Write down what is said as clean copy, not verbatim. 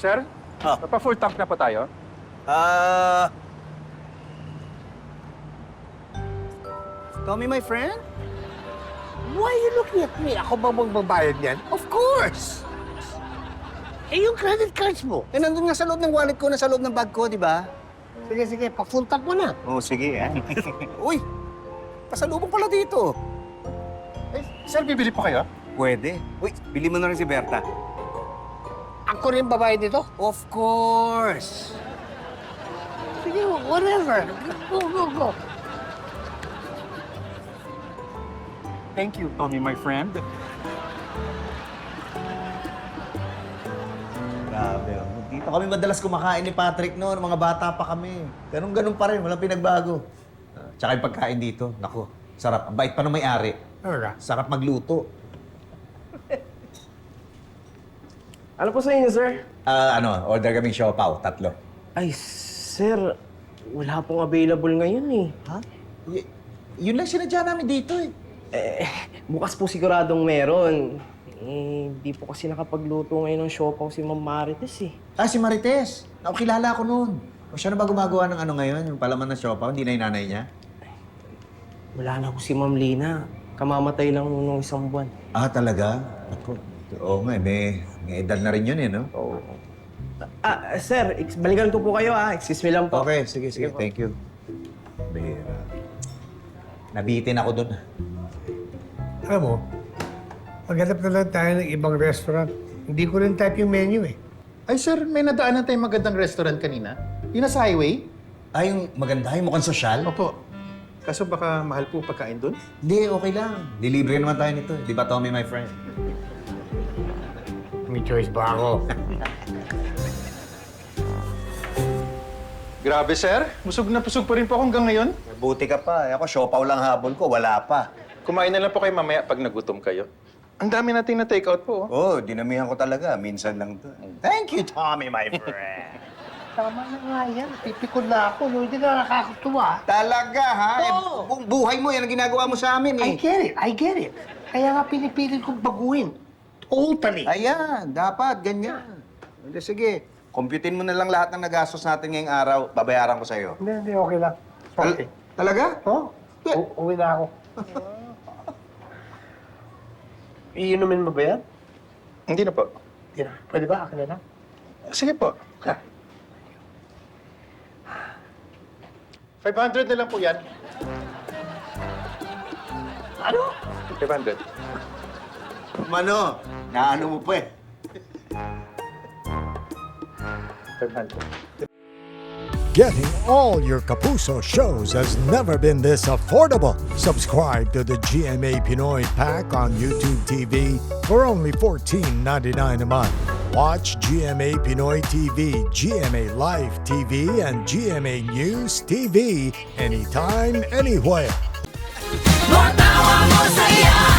Sir, pa-full tank na pa tayo? Tommy, my friend? Why are you looking at me? Ako ba magbabayad niyan? Of course! Eh, yung credit cards mo. Eh, nandun nga sa loob ng wallet ko, nasa loob ng bag ko, di ba? Sige, pa-full tank mo na. Oo, sige, Uy, pasalubong pala dito. Eh, sir, bibili pa kayo? Pwede. Uy, bili mo na rin si Berta. Ako rin babayad dito? Of course! Sige, whatever. Go. Thank you, Tommy, my friend. Grabe. Dito kami madalas kumakain ni Patrick noon. Mga bata pa kami. Ganun pa rin. Walang pinagbago. Tsaka yung pagkain dito. Naku, sarap. Ang bait pa ng may-ari. Alright. Sarap magluto. Ano po sa inyo, sir? Order kaming siopaw. 3. Ay, sir, wala pong available ngayon eh. Ha? Yun lang sinadya namin dito eh. Bukas po siguradong meron. Di po kasi nakapagluto ngayon ng siopaw si Ma'am Marites eh. Si Marites. Kilala ko noon. O siya na ba gumagawa ng ano ngayon? Yung palaman ng siopaw? Hindi na yung nanay niya? Wala na po si Ma'am Lina. Kamamatay lang nung 1 buwan. Talaga? Ako. Oo nga, may edad na rin yun eh, no? Oo. Sir, balikan ko po kayo Excuse me lang po. Okay, sige. po. Thank you. Bihira. Nabitin ako dun. Alam mo, maghanap na lang tayo ng ibang restaurant. Hindi ko rin type yung menu eh. Ay, sir, may nadaanan tayong magandang restaurant kanina. Yung nasa highway. Yung maganda, yung mukhang sosyal. Opo. Kaso baka mahal po pagkain doon. Hindi, okay lang. Delivery naman tayo nito. Di ba, Tommy, my friend? May choice ba ako? Grabe, sir. Busog na busog pa rin po ako hanggang ngayon. Buti ka pa. Ako, siopaw lang habol ko. Wala pa. Kumain na lang po kayo mamaya pag nagutom kayo. Ang dami nating na-take out po. Dinamihan ko talaga. Minsan lang to. Thank you, Tommy, my friend. Tama na nga yan. Pipikon na ako. No? Hindi na nakakatuwa. Talaga, ha? Oo. Buong buhay mo, yan ang ginagawa mo sa amin, I get it. Kaya nga pinipilit kong baguhin. Totally. Ayan, dapat, ganyan. Hindi, sige. Computein mo na lang lahat ng nagastos natin ngayong araw. Babayaran ko sa'yo. Hindi, okay lang. Okay. Talaga? Oh, uwi na ako. Iinumin mo ba yan? Hindi na po. Hindi na. Pwede ba? Akin na lang. Sige po. Ha? 500 na lang po yan. Ano? 500. Mano, naano mo pa eh. 500. Getting all your Kapuso shows has never been this affordable. Subscribe to the GMA Pinoy Pack on YouTube TV for only $14.99 a month. Watch GMA Pinoy TV, GMA Live TV, and GMA News TV anytime, anywhere. Matawa mo saya.